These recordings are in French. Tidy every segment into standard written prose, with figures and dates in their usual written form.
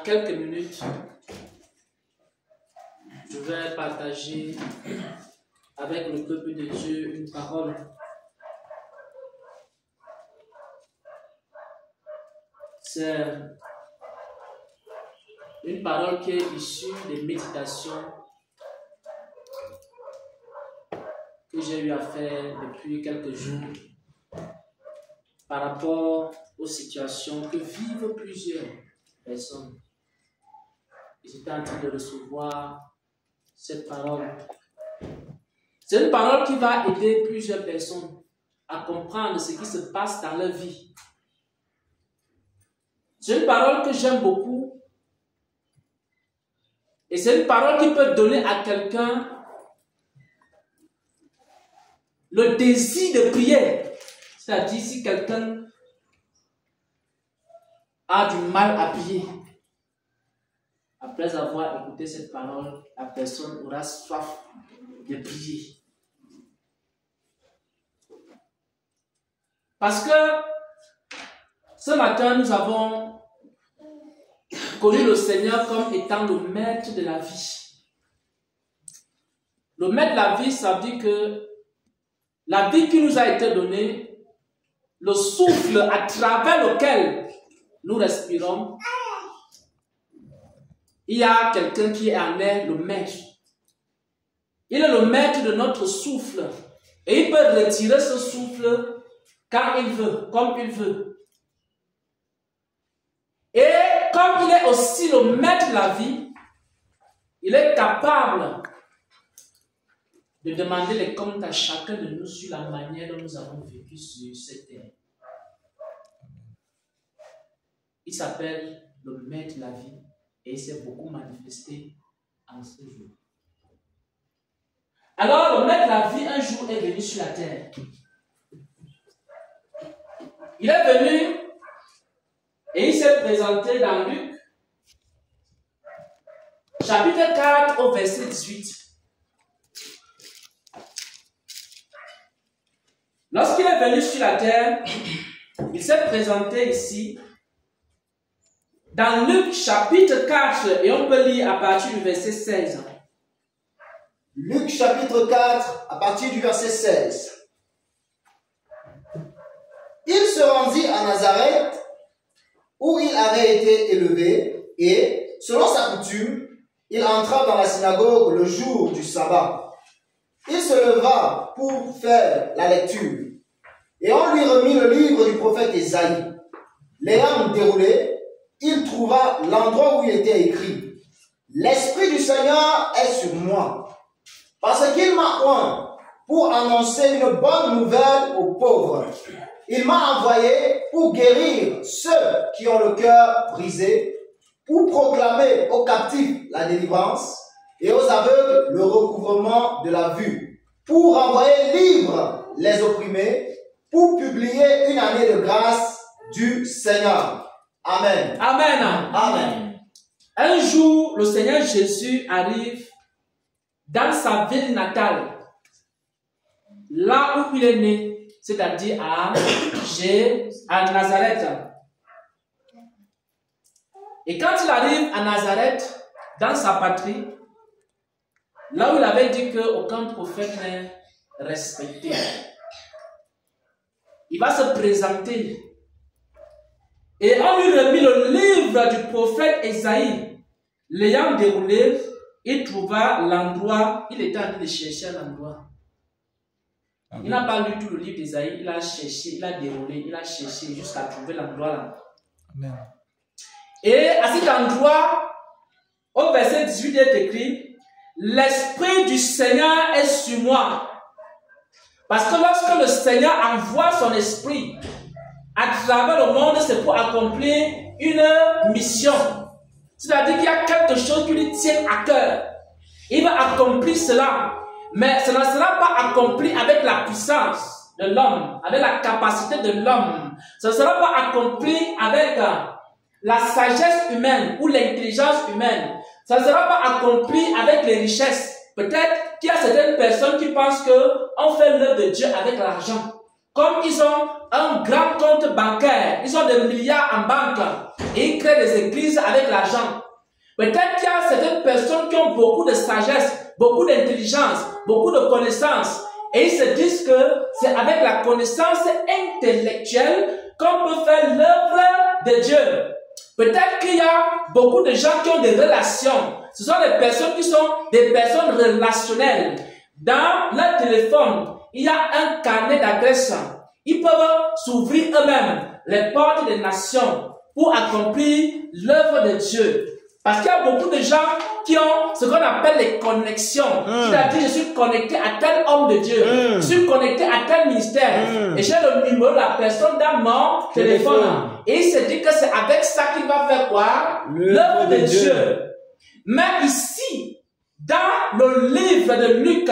quelques minutes, je vais partager avec le peuple de Dieu une parole. C'est une parole qui est issue des méditations que j'ai eu à faire depuis quelques jours par rapport aux situations que vivent plusieurs personnes. Et j'étais en train de recevoir cette parole. C'est une parole qui va aider plusieurs personnes à comprendre ce qui se passe dans leur vie. C'est une parole que j'aime beaucoup. Et c'est une parole qui peut donner à quelqu'un le désir de prière. C'est-à-dire si quelqu'un a du mal à prier, après avoir écouté cette parole, la personne aura soif de prier. Parce que ce matin, nous avons connu le Seigneur comme étant le maître de la vie. Le maître de la vie, ça veut dire que la vie qui nous a été donnée, le souffle à travers lequel nous respirons, il y a quelqu'un qui en est le maître. Il est le maître de notre souffle. Et il peut retirer ce souffle quand il veut, comme il veut. Et comme il est aussi le maître de la vie, il est capable de demander les comptes à chacun de nous sur la manière dont nous avons vécu sur cette terre. Il s'appelle le maître de la vie et il s'est beaucoup manifesté en ce jour. Alors, le maître de la vie, un jour, est venu sur la terre. Il est venu et il s'est présenté dans Luc, chapitre 4, au verset 18. Lorsqu'il est venu sur la terre, il s'est présenté ici, dans Luc, chapitre 4, et on peut lire à partir du verset 16. Luc, chapitre 4, à partir du verset 16. Il se rendit à Nazareth, où il avait été élevé, et, selon sa coutume, il entra dans la synagogue le jour du sabbat. Il se leva pour faire la lecture, et on lui remit le livre du prophète Ésaïe. L'ayant déroulé, il trouva l'endroit où il était écrit « L'Esprit du Seigneur est sur moi, parce qu'il m'a oint pour annoncer une bonne nouvelle aux pauvres. Il m'a envoyé pour guérir ceux qui ont le cœur brisé, pour proclamer aux captifs la délivrance et aux aveugles le recouvrement de la vue, pour envoyer libres les opprimés, pour publier une année de grâce du Seigneur. » Amen. Amen. Amen. Un jour, le Seigneur Jésus arrive dans sa ville natale, là où il est né, c'est-à-dire à Nazareth. Et quand il arrive à Nazareth, dans sa patrie, là où il avait dit qu'aucun prophète n'est respecté, il va se présenter. Et on lui remit le livre du prophète Ésaïe. L'ayant déroulé, il trouva l'endroit, il était en train de chercher l'endroit. Il n'a pas lu tout le livre d'Ésaïe, il a cherché, il a déroulé, il a cherché jusqu'à trouver l'endroit là. Amen. Et à cet endroit, au verset 18, il est écrit « L'Esprit du Seigneur est sur moi. » Parce que lorsque le Seigneur envoie son Esprit à travers le monde, c'est pour accomplir une mission. C'est-à-dire qu'il y a quelque chose qui lui tient à cœur. Il va accomplir cela. Mais ce ne sera pas accompli avec la puissance de l'homme, avec la capacité de l'homme. Ce ne sera pas accompli avec la sagesse humaine ou l'intelligence humaine. Ça ne sera pas accompli avec les richesses. Peut-être qu'il y a certaines personnes qui pensent qu'on fait l'œuvre de Dieu avec l'argent. comme ils ont un grand compte bancaire, ils ont des milliards en banque et ils créent des églises avec l'argent. Peut-être qu'il y a certaines personnes qui ont beaucoup de sagesse, beaucoup d'intelligence, beaucoup de connaissances et ils se disent que c'est avec la connaissance intellectuelle qu'on peut faire l'œuvre de Dieu. Peut-être qu'il y a beaucoup de gens qui ont des relations. Ce sont des personnes qui sont des personnes relationnelles. Dans leur téléphone, il y a un carnet d'adresses. Ils peuvent s'ouvrir eux-mêmes les portes des nations pour accomplir l'œuvre de Dieu. Parce qu'il y a beaucoup de gens qui ont ce qu'on appelle les connexions. C'est-à-dire, je suis connecté à tel homme de Dieu. Je suis connecté à tel ministère. Et j'ai le numéro de la personne dans mon téléphone. Et il se dit que c'est avec ça qu'il va faire quoi? L'œuvre de Dieu. Mais ici, dans le livre de Luc,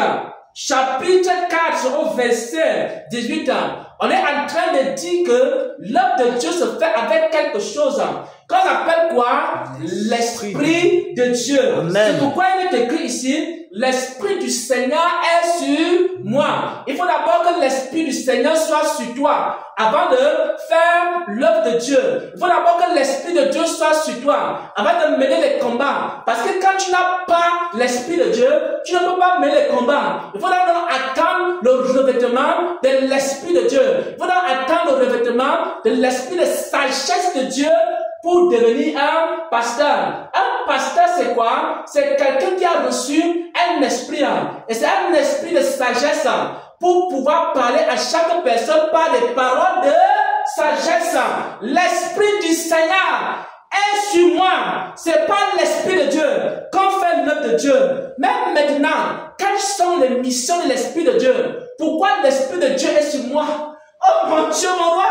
chapitre 4 au verset 18, on est en train de dire que l'œuvre de Dieu se fait avec quelque chose qu'on appelle quoi? L'Esprit de Dieu. C'est pourquoi il est écrit ici, l'Esprit du Seigneur est sur moi. Il faut d'abord que l'Esprit du Seigneur soit sur toi avant de faire l'œuvre de Dieu. Il faut d'abord que l'Esprit de Dieu soit sur toi avant de mener les combats. Parce que quand tu n'as pas l'Esprit de Dieu, tu ne peux pas mener les combats. Il faut d'abord attendre le revêtement de l'Esprit de Dieu. Il faut d'abord attendre le revêtement de l'Esprit de sagesse de Dieu pour devenir un pasteur. Un pasteur, c'est quoi? C'est quelqu'un qui a reçu un esprit. Et c'est un esprit de sagesse pour pouvoir parler à chaque personne par des paroles de sagesse. L'Esprit du Seigneur est sur moi. C'est pas l'Esprit de Dieu qu'on fait l'œuvre de Dieu. Même maintenant, quelles sont les missions de l'Esprit de Dieu? Pourquoi l'Esprit de Dieu est sur moi? Oh mon Dieu, mon roi!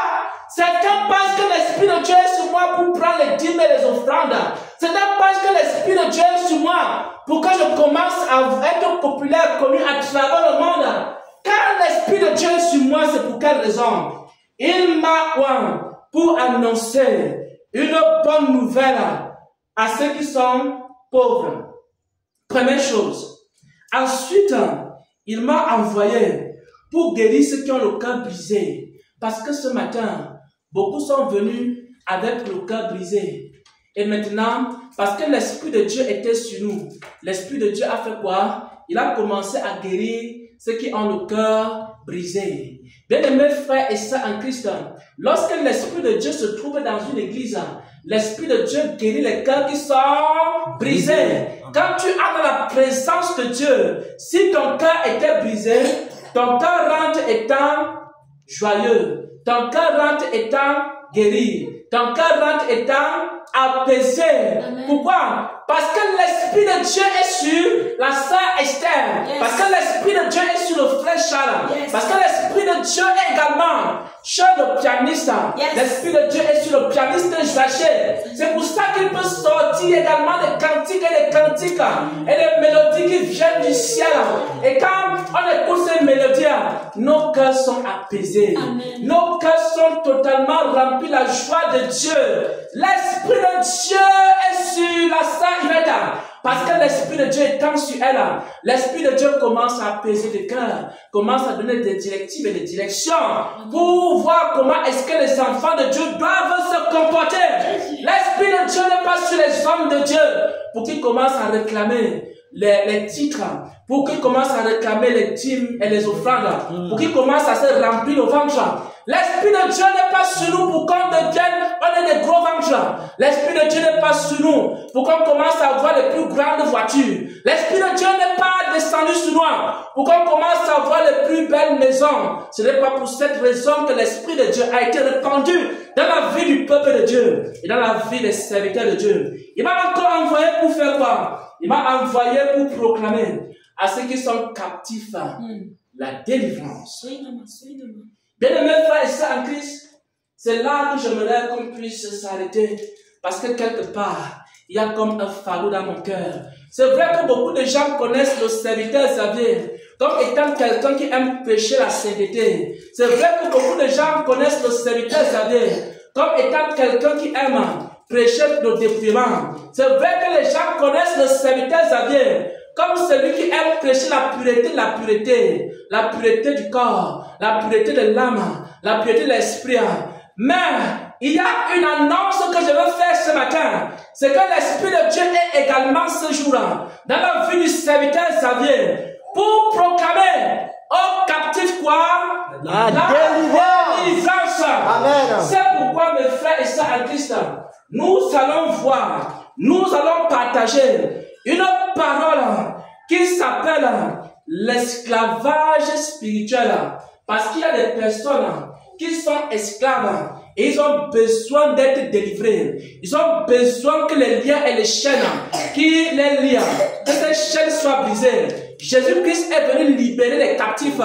Certains pensent que l'Esprit de Dieu est sur moi pour prendre les dîmes et les offrandes. Certains pensent que l'Esprit de Dieu est sur moi pour que je commence à être populaire, connu à travers le monde. Quand l'Esprit de Dieu est sur moi, c'est pour quelle raison? Il m'a oint pour annoncer une bonne nouvelle à ceux qui sont pauvres. Première chose. Ensuite, il m'a envoyé pour guérir ceux qui ont le cœur brisé. Parce que ce matin, beaucoup sont venus avec le cœur brisé. Et maintenant, parce que l'Esprit de Dieu était sur nous, l'Esprit de Dieu a fait quoi? Il a commencé à guérir ceux qui ont le cœur brisé. Bien-aimés frères et sœurs en Christ, lorsque l'Esprit de Dieu se trouve dans une église, l'Esprit de Dieu guérit les cœurs qui sont brisés. Quand tu es dans la présence de Dieu, si ton cœur était brisé, ton cœur rentre étant joyeux, ton cœur rentre étant guéri, ton cœur rentre étant apaisé. Amen. Pourquoi? Parce que l'Esprit de Dieu est sur la sœur Esther. Yes. Parce que l'Esprit de Dieu est sur le frère Charles. Yes. Parce que l'Esprit de Dieu est également sur le pianiste. Yes. L'Esprit de Dieu est sur le pianiste Zaché. C'est pour ça qu'il peut sortir également des cantiques et des cantiques et des mélodies qui viennent du ciel. Et quand on écoute ces mélodies, nos cœurs sont apaisés. Amen. Nos cœurs sont totalement remplis de la joie de Dieu. L'Esprit de Dieu est sur la sœur Yvette. Parce que l'Esprit de Dieu étant sur elle, l'Esprit de Dieu commence à apaiser le cœur, commence à donner des directives et des directions pour voir comment est-ce que les enfants de Dieu doivent se comporter. L'Esprit de Dieu n'est pas sur les hommes de Dieu pour qu'ils commencent à réclamer les titres, pour qu'ils commencent à réclamer les dîmes et les offrandes, pour qu'ils commencent à se remplir le ventre. L'Esprit de Dieu n'est pas sur nous pour qu'on devienne, on ait des gros ventres. L'Esprit de Dieu n'est pas sur nous pour qu'on commence à avoir les plus grandes voitures. L'Esprit de Dieu n'est pas descendu sur nous pour qu'on commence à avoir les plus belles maisons. Ce n'est pas pour cette raison que l'Esprit de Dieu a été répandu dans la vie du peuple de Dieu et dans la vie des serviteurs de Dieu. Il m'a encore envoyé pour faire quoi? Il m'a envoyé pour proclamer à ceux qui sont captifs la délivrance. Bien-aimés frères et sœurs en Christ, c'est là que j'aimerais qu'on puisse s'arrêter. Parce que quelque part, il y a comme un fardeau dans mon cœur. C'est vrai que beaucoup de gens connaissent le serviteur Xavier comme étant quelqu'un qui aime pécher la sainteté. C'est vrai que beaucoup de gens connaissent le serviteur Xavier comme étant quelqu'un qui aime prêcher le dépouillement. C'est vrai que les gens connaissent le serviteur Xavier comme celui qui aime prêcher la pureté du corps, la pureté de l'âme, la pureté de l'esprit. Mais il y a une annonce que je veux faire ce matin, c'est que l'Esprit de Dieu est également ce jour-là, dans la vie du serviteur Xavier, pour proclamer aux captifs quoi? La délivrance. Amen. C'est pourquoi mes frères et sœurs en Christ, nous allons voir, nous allons partager une parole qui s'appelle l'esclavage spirituel. Parce qu'il y a des personnes qui sont esclaves et ils ont besoin d'être délivrés. Ils ont besoin que les liens et les chaînes qui les lient, que ces chaînes soient brisées. Jésus-Christ est venu libérer les captifs.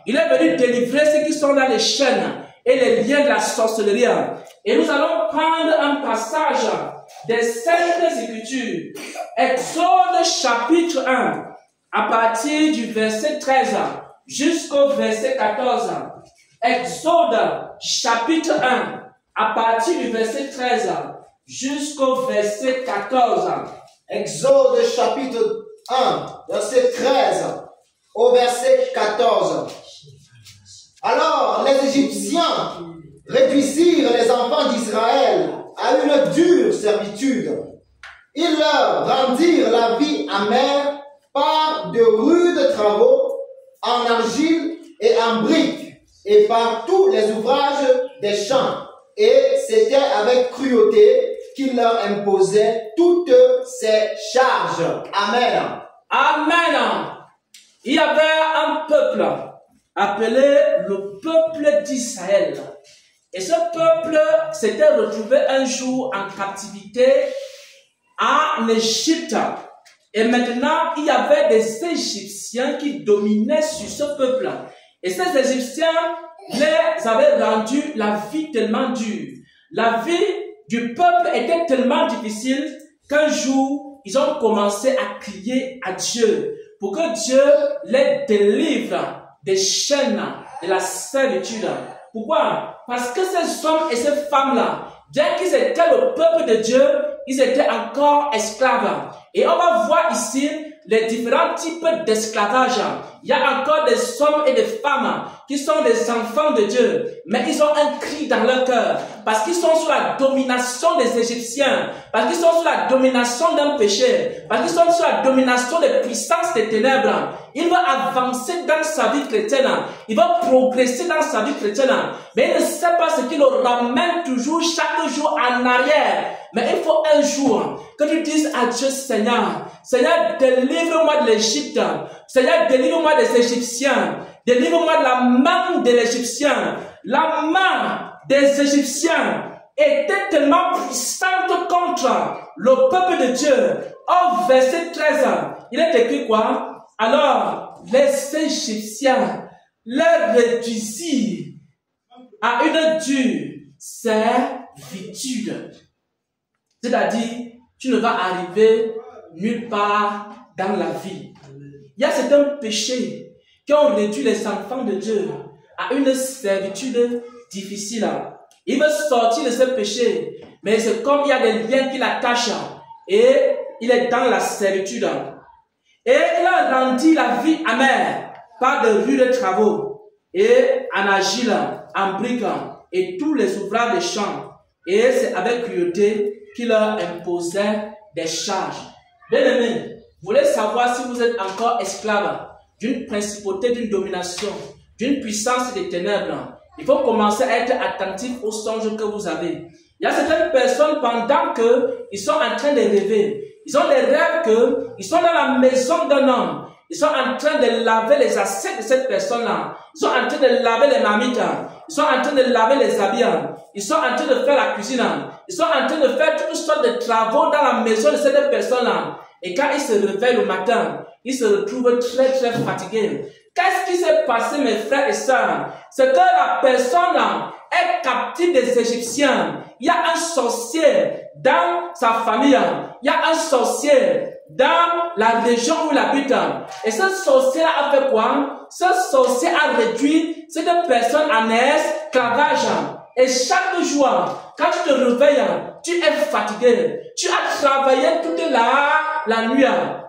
Il est venu délivrer ceux qui sont dans les chaînes et les liens de la sorcellerie. Et nous allons prendre un passage des Saintes Écritures. Exode chapitre 1, à partir du verset 13 jusqu'au verset 14. Exode chapitre 1, à partir du verset 13 jusqu'au verset 14. Exode chapitre 1, verset 13 au verset 14. Alors les Égyptiens réduisirent les enfants d'Israël à une dure servitude. Ils leur rendirent la vie amère par de rudes travaux en argile et en briques et par tous les ouvrages des champs. Et c'était avec cruauté qu'il leur imposait toutes ces charges. Amen. Amen. Il y avait un peuple appelé le peuple d'Israël. Et ce peuple s'était retrouvé un jour en captivité en Égypte. Et maintenant, il y avait des Égyptiens qui dominaient sur ce peuple. Et ces Égyptiens les avaient rendu la vie tellement dure. La vie du peuple était tellement difficile qu'un jour, ils ont commencé à crier à Dieu pour que Dieu les délivre des chaînes de la servitude. Pourquoi? Parce que ces hommes et ces femmes-là, bien qu'ils étaient le peuple de Dieu, ils étaient encore esclaves. Et on va voir ici les différents types d'esclavage. Il y a encore des hommes et des femmes qui sont des enfants de Dieu, mais ils ont un cri dans leur cœur, parce qu'ils sont sous la domination des Égyptiens, parce qu'ils sont sous la domination d'un péché, parce qu'ils sont sous la domination des puissances des ténèbres. Il va avancer dans sa vie chrétienne, il va progresser dans sa vie chrétienne, mais il ne sait pas ce qui le ramène toujours chaque jour en arrière. Mais il faut un jour que tu dises à Dieu, Seigneur, Seigneur, délivre-moi de l'Égypte, Seigneur, délivre-moi des Égyptiens, délivre-moi de la main de l'Égyptien. La main des Égyptiens était tellement puissante contre le peuple de Dieu. Au verset 13, il est écrit quoi? Alors, les Égyptiens les réduisirent à une dure servitude. C'est-à-dire, tu ne vas arriver nulle part dans la vie. Il y a certains péchés qui ont réduit les enfants de Dieu à une servitude difficile. Il veut sortir de ce péché, mais c'est comme il y a des liens qui l'attachent et il est dans la servitude. Et il a rendu la vie amère par de rudes travaux et en argile, en briques et tous les ouvrages des champs. Et c'est avec cruauté qu'il leur imposait des charges. Bien-aimés, vous voulez savoir si vous êtes encore esclave d'une principauté, d'une domination, d'une puissance des ténèbres. Il faut commencer à être attentif aux songes que vous avez. Il y a certaines personnes, pendant qu'ils sont en train de rêver, ils ont des rêves qu'ils sont dans la maison d'un homme. Ils sont en train de laver les assiettes de cette personne-là. Ils sont en train de laver les marmites. Ils sont en train de laver les habits. Ils sont en train de faire la cuisine. Ils sont en train de faire toutes sortes de travaux dans la maison de cette personne-là. Et quand ils se réveillent le matin, ils se retrouvent très très fatigués. Qu'est-ce qui s'est passé, mes frères et sœurs? C'est que la personne est captive des Égyptiens. Il y a un sorcier dans sa famille. Il y a un sorcier dans la région où il habite. Et ce sorcier a fait quoi? Ce sorcier a réduit cette personne en esclavage. Et chaque jour, quand tu te réveilles, tu es fatigué. Tu as travaillé toute la nuit.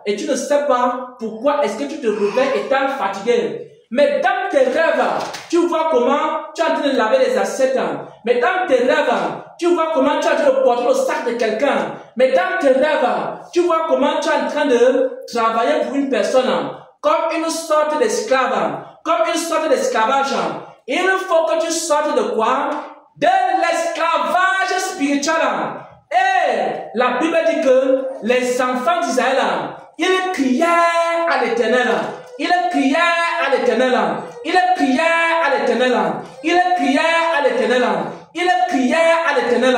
et tu ne sais pas pourquoi est-ce que tu te réveilles étant fatigué. Mais dans tes rêves, tu vois comment tu es en train de laver les assiettes. Mais dans tes rêves, tu vois comment tu es en train de porter le sac de quelqu'un. Mais dans tes rêves, tu vois comment tu es en train de travailler pour une personne comme une sorte d'esclave, comme une sorte d'esclavage. Il faut que tu sortes de quoi? De l'esclavage spirituel. Et la Bible dit que les enfants d'Israël, ils criaient à l'Éternel. Il criait à l'Éternel. Il criait à l'Éternel. Il criait à l'Éternel. Il criait à l'Éternel.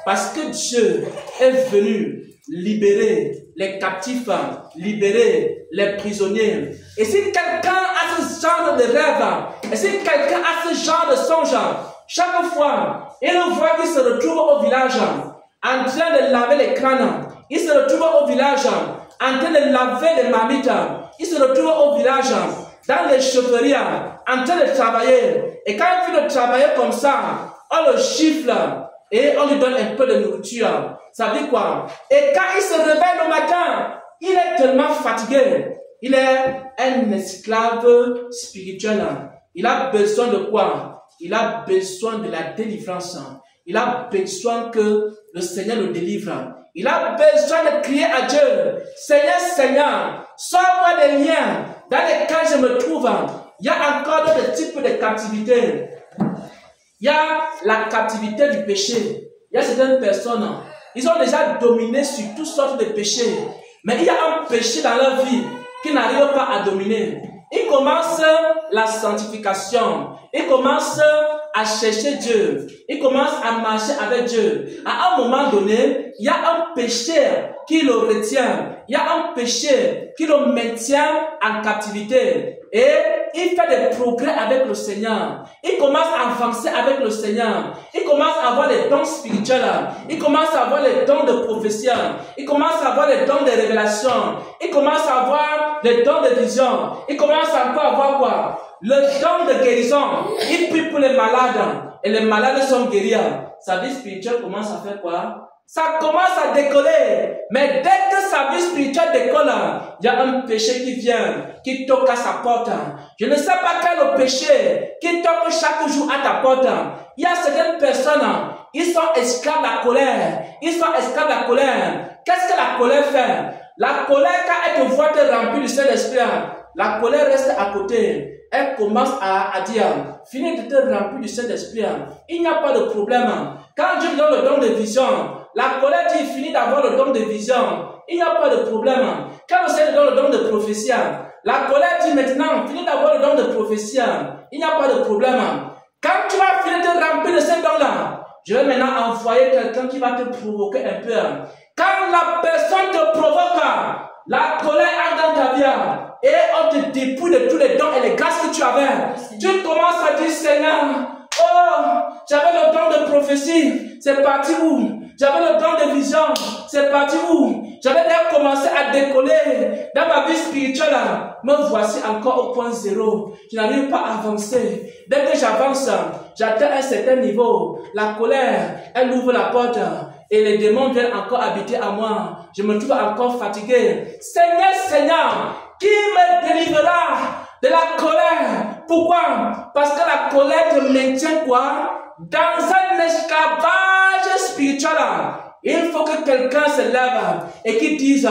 Parce que Dieu est venu libérer les captifs, libérer les prisonniers. Et si quelqu'un a ce genre de rêve, et si quelqu'un a ce genre de songe, chaque fois, il voit qu'il se retrouve au village en train de laver les crânes. Il se retrouve au village en train de laver les marmites. Il se retrouve au village dans les chaufferies en train de travailler. Et quand il finit de travailler comme ça, on le gifle et on lui donne un peu de nourriture. Ça veut dire quoi? Et quand il se réveille le matin, il est tellement fatigué. Il est un esclave spirituel. Il a besoin de quoi? Il a besoin de la délivrance. Il a besoin que le Seigneur le délivre. Il a besoin de crier à Dieu. Seigneur, Seigneur, sauve-moi des liens dans lesquels je me trouve. Il y a encore d'autres types de captivité. Il y a la captivité du péché. Il y a certaines personnes, ils ont déjà dominé sur toutes sortes de péchés. Mais il y a un péché dans leur vie qu'ils n'arrivent pas à dominer. Ils commencent la sanctification. Ils commencent à chercher Dieu. Ils commencent à marcher avec Dieu. À un moment donné, il y a un péché qui le retient. Il y a un péché qui le maintient en captivité. Et il fait des progrès avec le Seigneur. Il commence à avancer avec le Seigneur. Il commence à avoir les dons spirituels. Il commence à avoir les dons de prophétie. Il commence à avoir les dons de révélation. Il commence à avoir les dons de vision. Il commence à avoir quoi? Le don de guérison. Il prie pour les malades. Et les malades sont guéris. Sa vie spirituelle commence à faire quoi? Ça commence à décoller. Mais dès que sa vie spirituelle décolle, il y a un péché qui vient, qui toque à sa porte. Je ne sais pas quel est le péché qui toque chaque jour à ta porte. Il y a certaines personnes, ils sont esclaves de la colère. Ils sont esclaves de la colère. Qu'est-ce que la colère fait? La colère, quand elle te voit te remplir du Saint-Esprit, la colère reste à côté. Elle commence à dire, finis de te remplir du Saint-Esprit. Il n'y a pas de problème. Quand Dieu donne le don de vision, la colère dit, finis d'avoir le don de vision. Il n'y a pas de problème. Quand le Seigneur donne le don de prophétie, la colère dit maintenant, finis d'avoir le don de prophétie. Il n'y a pas de problème. Quand tu vas finir de remplir de ces dons-là, je vais maintenant envoyer quelqu'un qui va te provoquer un peu. Quand la personne te provoque, la colère entre dans ta vie et on te dépouille de tous les dons et les grâces que tu avais. Tu commences à dire, Seigneur, oh, j'avais le don de prophétie, c'est parti où? J'avais le don de vision, c'est parti où? J'avais déjà commencé à décoller dans ma vie spirituelle. Me voici encore au point zéro. Je n'arrive pas à avancer. Dès que j'avance, j'atteins un certain niveau. La colère, elle ouvre la porte. Et les démons viennent encore habiter à moi. Je me trouve encore fatigué. Seigneur, Seigneur, qui me délivrera de la colère? Pourquoi? Parce que la colère te maintient quoi? Dans un esclavage spirituel. Il faut que quelqu'un se lève et qui dise,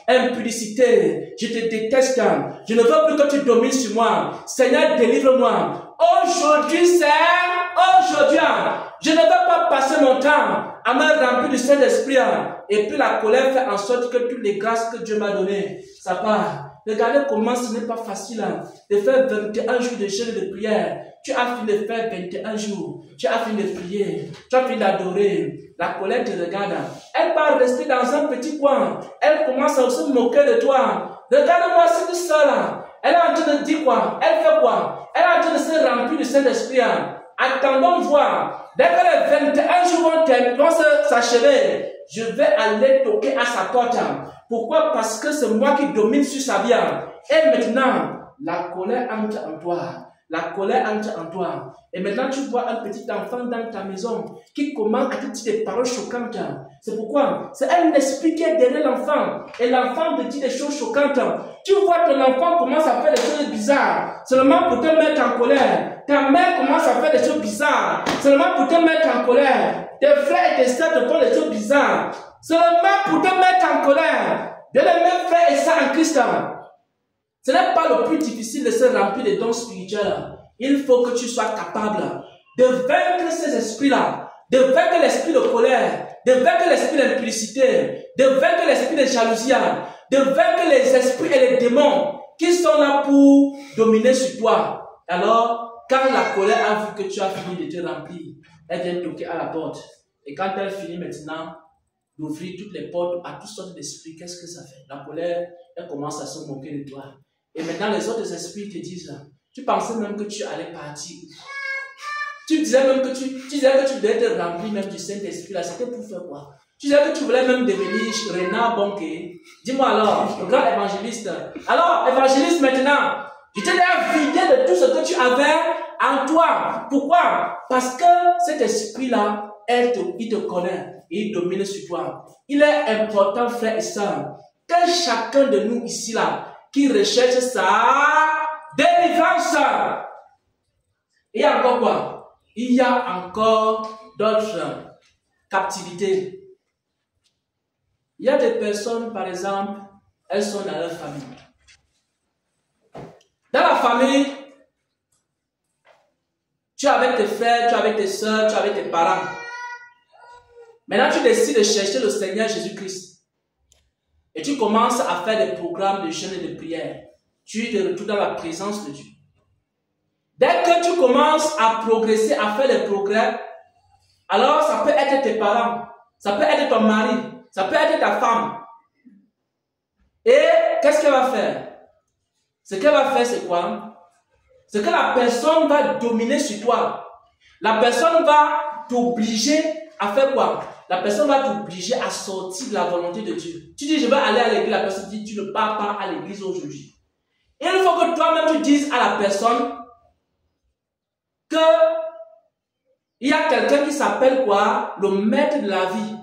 impudicité, je te déteste, je ne veux plus que tu domines sur moi. Seigneur, délivre-moi. Aujourd'hui, je ne veux pas passer mon temps à me remplir du Saint-Esprit. Et puis la colère fait en sorte que toutes les grâces que Dieu m'a données, ça part. Regardez comment ce n'est pas facile de faire 21 jours de jeûne et de prière. Tu as fini de faire 21 jours. Tu as fini de prier. Tu as fini d'adorer. La colère te regarde. Elle va rester dans un petit coin. Elle commence à se moquer de toi. Regarde-moi cette soeur-là. Elle est en train de dire quoi? Elle fait quoi? Elle est en train de se remplir du Saint-Esprit. Attendons voir. Dès que les 21 jours vont s'achever, je vais aller toquer à sa porte. Pourquoi? Parce que c'est moi qui domine sur sa vie. Et maintenant, la colère entre en toi. la colère entre en toi. Et maintenant, tu vois un petit enfant dans ta maison qui commence à te dire des paroles choquantes. C'est pourquoi c'est un esprit qui est derrière l'enfant. Et l'enfant te dit des choses choquantes. Tu vois ton enfant commence à faire des choses bizarres. Seulement pour te mettre en colère. Ta mère commence à faire des choses bizarres. Seulement pour te mettre en colère. Tes frères et tes sœurs te font des choses bizarres. Seulement pour te mettre en colère. De les mêmes frères et sœurs en Christ. Ce n'est pas le plus difficile de se remplir des dons spirituels. Il faut que tu sois capable de vaincre ces esprits-là, de vaincre l'esprit de colère, de vaincre l'esprit d'impudicité, de vaincre l'esprit de jalousie, de vaincre les esprits et les démons qui sont là pour dominer sur toi. Alors, quand la colère a vu que tu as fini de te remplir, elle vient toquer à la porte. Et quand elle finit maintenant d'ouvrir toutes les portes à toutes sortes d'esprits, qu'est-ce que ça fait? La colère, elle commence à se moquer de toi. Et maintenant, les autres esprits te disent, tu pensais même que tu allais partir. Tu disais même que tu devais te remplir même du Saint-Esprit. Là, c'était pour faire quoi? Tu disais que tu voulais même devenir Renard Bonquet. Dis-moi alors, le grand évangéliste. Alors, évangéliste maintenant, je t'ai vidé de tout ce que tu avais en toi. Pourquoi? Parce que cet esprit-là, il te connaît et il domine sur toi. Il est important, frère et sœur, que chacun de nous ici là, qui recherche sa délivrance. Il y a encore quoi? Il y a encore d'autres captivités. Il y a des personnes, par exemple, elles sont dans leur famille. Dans la famille, tu es avec tes frères, tu es avec tes soeurs, tu es avec tes parents. Maintenant, tu décides de chercher le Seigneur Jésus-Christ. Et tu commences à faire des programmes de jeûne et de prière. Tu te retrouves dans la présence de Dieu. Dès que tu commences à progresser, à faire des progrès, alors ça peut être tes parents, ça peut être ton mari, ça peut être ta femme. Et qu'est-ce qu'elle va faire? Ce qu'elle va faire, c'est quoi? C'est que la personne va dominer sur toi. La personne va t'obliger à faire quoi? La personne va t'obliger à sortir de la volonté de Dieu. Tu dis, je vais aller à l'église. La personne dit, tu ne pars pas à l'église aujourd'hui. Il faut que toi-même tu dises à la personne que il y a quelqu'un qui s'appelle quoi? Le maître de la vie.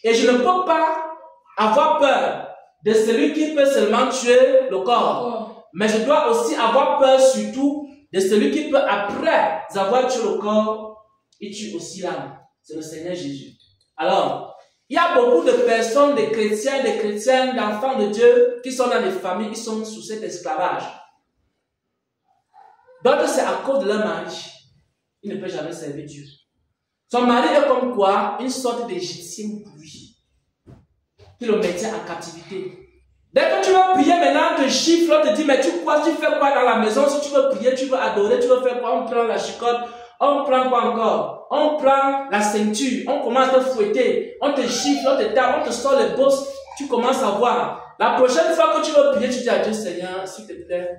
Et je ne peux pas avoir peur de celui qui peut seulement tuer le corps. Mais je dois aussi avoir peur surtout de celui qui peut, après avoir tué le corps, il tue aussi l'âme. C'est le Seigneur Jésus. Alors, il y a beaucoup de personnes, des chrétiens, des chrétiennes, d'enfants de Dieu qui sont dans des familles, qui sont sous cet esclavage. D'autres, c'est à cause de leur mari. Il ne peut jamais servir Dieu. Son mari est comme quoi? Une sorte d'Égyptien pour lui, qui le mettait en captivité. Dès que tu veux prier maintenant, on te gifle, on te dit, mais tu fais quoi dans la maison? Si tu veux prier, tu veux adorer, tu veux faire quoi? On prend la chicotte, on prend quoi encore? On prend la ceinture, on commence à te fouetter, on te gifle, on te tape, on te sort les bosses, tu commences à voir. La prochaine fois que tu veux prier, tu dis à Dieu, Seigneur, s'il te plaît,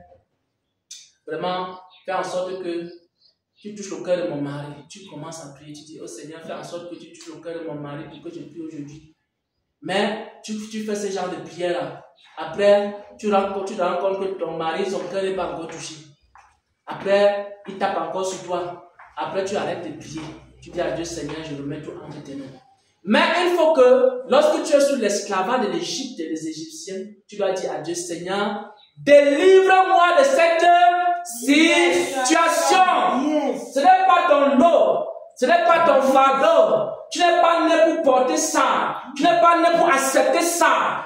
vraiment, fais en sorte que tu touches le cœur de mon mari. Tu commences à prier, tu dis, oh Seigneur, fais en sorte que tu touches le cœur de mon mari pour que je prie aujourd'hui. Mais tu fais ce genre de prière-là. Après, tu te rends compte que ton mari, son cœur n'est pas encore touché. Après, il tape encore sur toi. Après, tu arrêtes de prier. Tu dis à Dieu, Seigneur, je remets tout entre tes mains. Mais il faut que, lorsque tu es sous l'esclavage de l'Égypte et des Égyptiens, tu dois dire à Dieu, Seigneur, délivre-moi de cette situation. Ce n'est pas ton lot. Ce n'est pas ton fardeau. Tu n'es pas né pour porter ça. Tu n'es pas né pour accepter ça.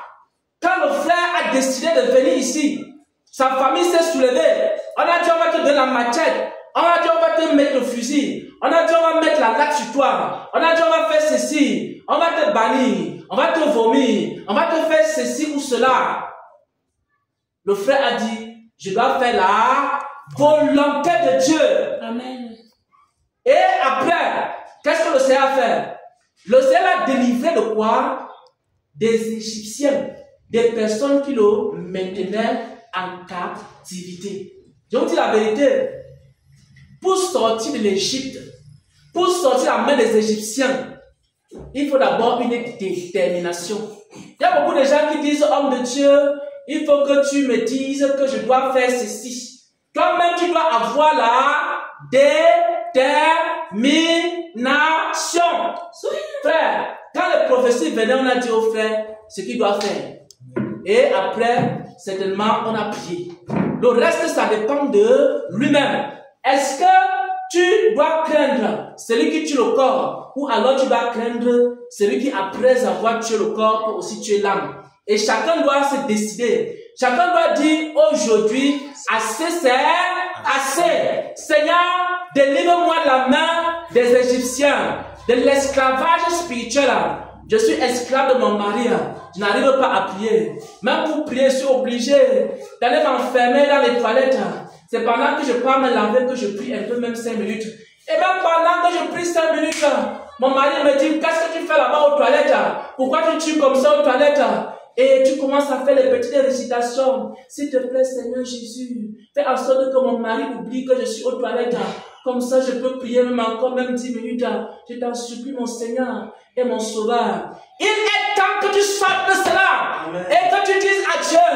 Quand le frère a décidé de venir ici, sa famille s'est soulevée. On a dit, on va te donner la machette. On a dit, on va te mettre le fusil. On a dit, on va mettre la latte sur toi. On a dit, on va faire ceci. On va te bannir. On va te vomir. On va te faire ceci ou cela. Le frère a dit, je dois faire la volonté de Dieu. Amen. Et après, qu'est-ce que le Seigneur a fait? Le Seigneur a délivré de quoi? Des Égyptiens, des personnes qui le maintenaient en captivité. Je vous dis la vérité. Pour sortir de l'Égypte, pour sortir la main des Égyptiens, il faut d'abord une détermination. Il y a beaucoup de gens qui disent, homme de Dieu, il faut que tu me dises que je dois faire ceci. Toi-même, tu dois avoir la détermination. Frère, quand le prophétie venait, on a dit au frère ce qu'il doit faire. Et après, certainement, on a prié. Le reste, ça dépend de lui-même. Est-ce que tu dois craindre celui qui tue le corps, ou alors tu dois craindre celui qui, après avoir tué le corps, peut aussi tuer l'âme? Et chacun doit se décider. Chacun doit dire aujourd'hui, assez c'est assez. Seigneur, délivre-moi de la main des Égyptiens, de l'esclavage spirituel. Je suis esclave de mon mari. Je n'arrive pas à prier. Même pour prier, je suis obligé d'aller m'enfermer dans les toilettes. C'est pendant que je pars me laver que je prie un peu, même 5 minutes. Et même pendant que je prie 5 minutes, mon mari me dit, qu'est-ce que tu fais là-bas aux toilettes? Pourquoi tu tues comme ça aux toilettes? Et tu commences à faire les petites récitations. S'il te plaît, Seigneur Jésus, fais en sorte que mon mari oublie que je suis aux toilettes. Comme ça, je peux prier même encore, même 10 minutes. Je t'en supplie, mon Seigneur et mon Sauveur. Il est temps que tu sortes de cela. Amen. Et que tu dises à Dieu,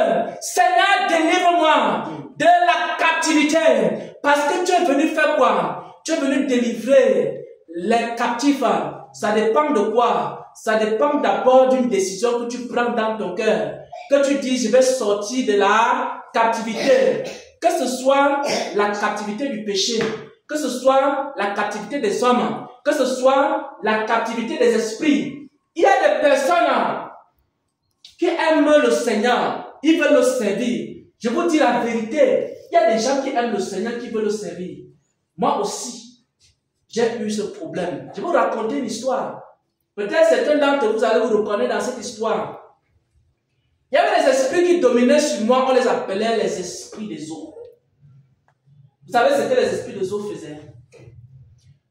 Seigneur, délivre-moi de la captivité. Parce que tu es venu faire quoi? Tu es venu délivrer les captifs. Ça dépend de quoi? Ça dépend d'abord d'une décision que tu prends dans ton cœur. Que tu dis, je vais sortir de la captivité. Que ce soit la captivité du péché, que ce soit la captivité des hommes, que ce soit la captivité des esprits. Il y a des personnes qui aiment le Seigneur, ils veulent le servir. Je vous dis la vérité, il y a des gens qui aiment le Seigneur, qui veulent le servir. Moi aussi, j'ai eu ce problème. Je vais vous raconter une histoire. Peut-être certains d'entre vous allez vous reconnaître dans cette histoire. Il y avait des esprits qui dominaient sur moi, on les appelait les esprits des eaux. Vous savez ce que les esprits des eaux faisaient?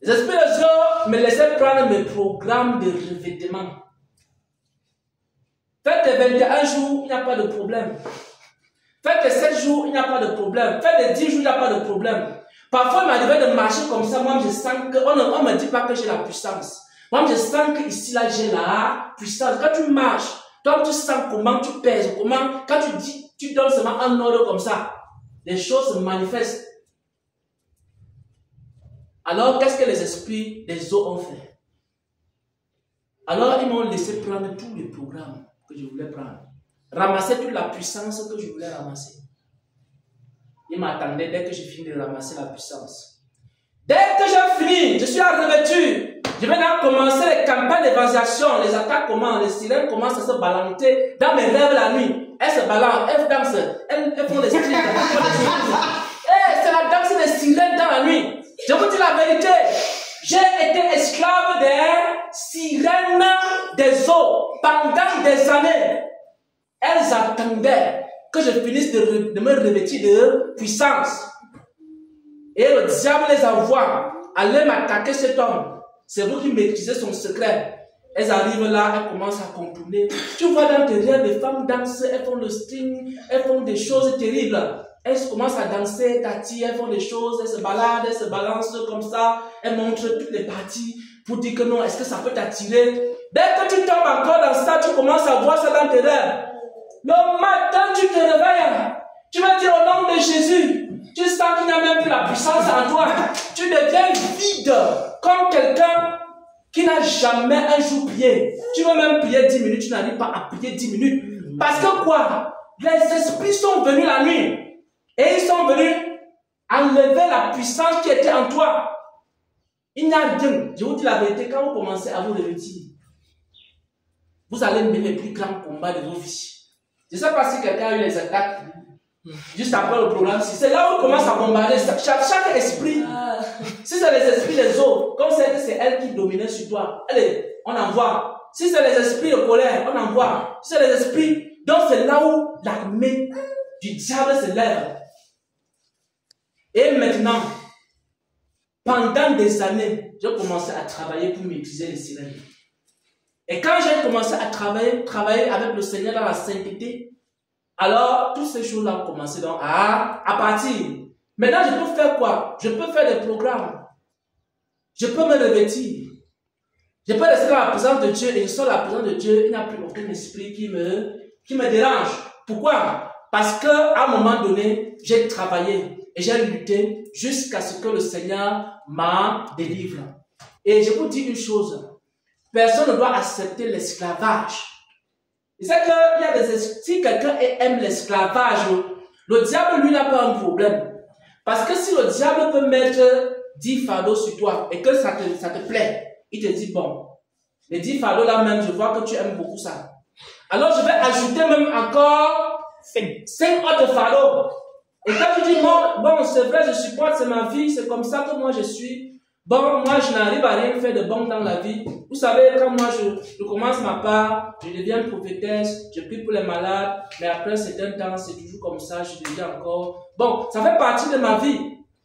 Les esprits des eaux me laissaient prendre mes programmes de revêtement. Faites les 21 jours, il n'y a pas de problème. Faites les 7 jours, il n'y a pas de problème. Faites les 10 jours, il n'y a pas de problème. Parfois, il m'arrivait de marcher comme ça, moi je sens que, on ne me dit pas que j'ai la puissance. Moi je sens que ici là j'ai la puissance. Quand tu marches, toi tu sens comment tu pèses, comment, quand tu dis, tu donnes seulement un ordre comme ça, les choses se manifestent. Alors, qu'est-ce que les esprits des eaux ont fait? Alors, ils m'ont laissé prendre tous les programmes que je voulais prendre. Ramasser toute la puissance que je voulais ramasser. Ils m'attendaient dès que j'ai fini de ramasser la puissance. Dès que j'ai fini, je suis à revêture. Je vais donc commencer les campagnes d'évangélisation. Les attaques commencent, les sirènes commencent à se balancer dans mes rêves la nuit. Elles se balancent, elles dansent, elles font des styles. C'est la danse des sirènes dans la nuit. Je vous dis la vérité, j'ai été esclave des sirènes des eaux pendant des années. Elles attendaient que je finisse de me revêtir de puissance. Et le diable les envoie aller m'attaquer cet homme. C'est vous qui maîtrisez son secret. Elles arrivent là, elles commencent à contourner. Tu vois dans tes rêves, les femmes dansent, elles font le string, elles font des choses terribles. Elles commencent à danser, tati, elles font des choses, elles se baladent, elles se balancent comme ça, elles montrent toutes les parties pour dire que non, est-ce que ça peut t'attirer? Dès que tu tombes encore dans ça, tu commences à voir ça dans tes rêves. Le matin, tu te réveilles, tu vas dire au nom de Jésus, tu sens qu'il n'y a même plus la puissance en toi, tu deviens vide, comme quelqu'un qui n'a jamais un jour prié. Tu veux même prier 10 minutes, tu n'arrives pas à prier 10 minutes. Parce que quoi? Les esprits sont venus la nuit. Et ils sont venus enlever la puissance qui était en toi. Il n'y a rien. Je vous dis la vérité, quand vous commencez à vous revêtir, vous allez mener les plus grands combats de vos vies. Je ne sais pas si quelqu'un a eu les attaques juste après le programme. C'est là où on commence à bombarder chaque esprit. Si c'est les esprits des autres, comme c'est elle qui dominait sur toi, allez, on envoie. Si c'est les esprits de colère, on envoie. Si c'est les esprits, donc c'est là où l'armée du diable se lève. Et maintenant, pendant des années, j'ai commencé à travailler pour maîtriser les sirènes. Et quand j'ai commencé à travailler avec le Seigneur dans la sainteté, alors toutes ces choses-là ont commencé donc à partir. Maintenant, je peux faire quoi? Je peux faire des programmes. Je peux me revêtir. Je peux rester dans la présence de Dieu et sans la présence de Dieu, il n'y a plus aucun esprit qui me dérange. Pourquoi? Parce qu'à un moment donné, j'ai travaillé. Et j'ai lutté jusqu'à ce que le Seigneur m'en délivre. Et je vous dis une chose. Personne ne doit accepter l'esclavage. Et c'est qu'il y a si quelqu'un aime l'esclavage, le diable, lui, n'a pas un problème. Parce que si le diable peut mettre 10 fardeaux sur toi et que ça te plaît, il te dit, bon, les 10 fardeaux là même, je vois que tu aimes beaucoup ça. Alors je vais ajouter même encore 5 autres fardeaux. Et quand tu dis, bon, c'est vrai, je supporte, c'est ma vie, c'est comme ça que moi je suis. Bon, moi je n'arrive à rien faire de bon dans la vie. Vous savez, quand moi je commence ma part, je deviens prophétesse, je prie pour les malades, mais après c'est un temps, c'est toujours comme ça, je deviens encore. Bon, ça fait partie de ma vie.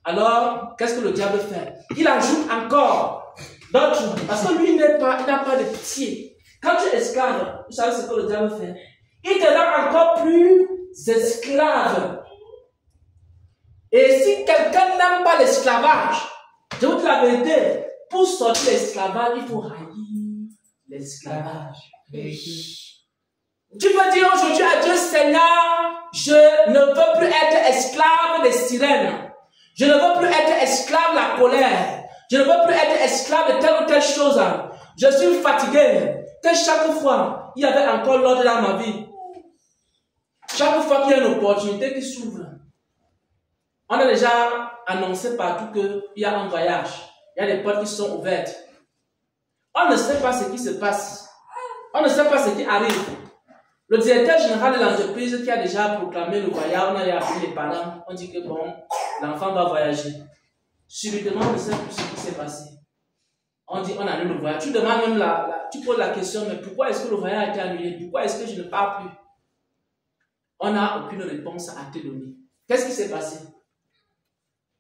Alors, qu'est-ce que le diable fait? Il ajoute encore d'autres, parce que lui il n'a pas de pitié. Quand tu es esclave, vous savez ce que le diable fait? Il te rend encore plus esclave. Et si quelqu'un n'aime pas l'esclavage, je vous dis la vérité, pour sortir l'esclavage, il faut haïr l'esclavage. Tu peux dire aujourd'hui à Dieu, Seigneur, je ne veux plus être esclave des sirènes. Je ne veux plus être esclave de la colère. Je ne veux plus être esclave de telle ou telle chose. Je suis fatigué. Que chaque fois, il y avait encore l'ordre dans ma vie. Chaque fois qu'il y a une opportunité qui s'ouvre, on a déjà annoncé partout qu'il y a un voyage. Il y a des portes qui sont ouvertes. On ne sait pas ce qui se passe. On ne sait pas ce qui arrive. Le directeur général de l'entreprise qui a déjà proclamé le voyage, on a appelé les parents. On dit que bon, l'enfant va voyager. Subitement, on ne sait plus ce qui s'est passé. On dit on annule le voyage. Tu demandes même tu poses la question, mais pourquoi est-ce que le voyage a été annulé? Pourquoi est-ce que je ne pars plus? On n'a aucune réponse à te donner. Qu'est-ce qui s'est passé?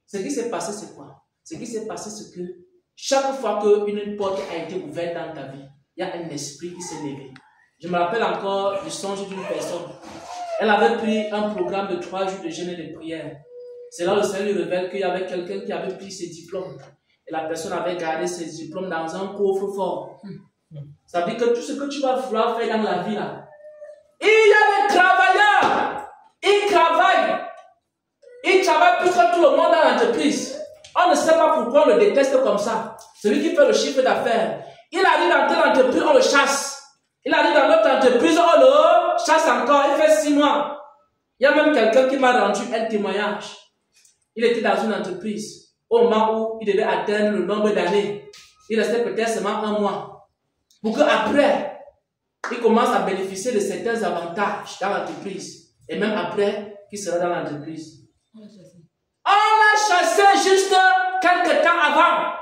Ce qui s'est passé, c'est quoi? Ce qui s'est passé, c'est que chaque fois qu'une porte a été ouverte dans ta vie, il y a un esprit qui s'est levé. Je me rappelle encore du songe d'une personne. Elle avait pris un programme de 3 jours de jeûne et de prière. C'est là le Seigneur lui révèle qu'il y avait quelqu'un qui avait pris ses diplômes. Et la personne avait gardé ses diplômes dans un coffre-fort. Ça veut dire que tout ce que tu vas vouloir faire dans la vie, là, il y a des travailleurs. Ils travaillent. Ils travaillent plus que tout le monde dans l'entreprise. On ne sait pas pourquoi on le déteste comme ça. Celui qui fait le chiffre d'affaires. Il arrive dans telle entreprise, on le chasse. Il arrive dans l'autre entreprise, on le chasse encore. Il fait 6 mois. Il y a même quelqu'un qui m'a rendu un témoignage. Il était dans une entreprise. Au moment où il devait atteindre le nombre d'années, il restait peut-être seulement 1 mois. Pour qu'après, il commence à bénéficier de certains avantages dans l'entreprise. Et même après, qu'il sera dans l'entreprise. On l'a chassé juste quelques temps avant.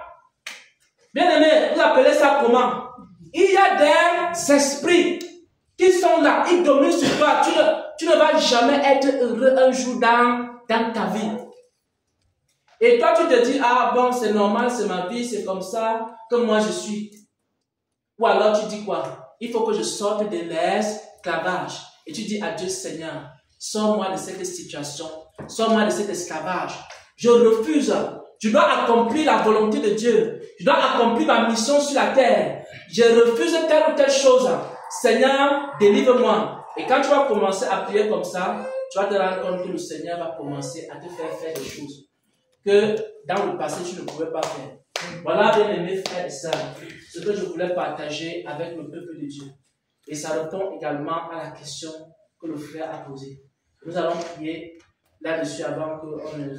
Bien aimé, vous appelez ça comment? Il y a des esprits qui sont là, ils dominent sur toi. Tu ne vas jamais être heureux un jour dans ta vie. Et toi, tu te dis, ah bon, c'est normal, c'est ma vie, c'est comme ça que moi je suis. Ou alors tu dis quoi? Il faut que je sorte de l'esclavage. Et tu dis à Dieu, Seigneur, sors-moi de cette situation, sors-moi de cet esclavage. Je refuse. Je dois accomplir la volonté de Dieu. Je dois accomplir ma mission sur la terre. Je refuse telle ou telle chose. Seigneur, délivre-moi. Et quand tu vas commencer à prier comme ça, tu vas te rendre compte que le Seigneur va commencer à te faire des choses que dans le passé tu ne pouvais pas faire. Voilà, bien aimés frères et sœurs, ce que je voulais partager avec le peuple de Dieu. Et ça répond également à la question que le frère a posée. Nous allons prier là-dessus avant qu'on ne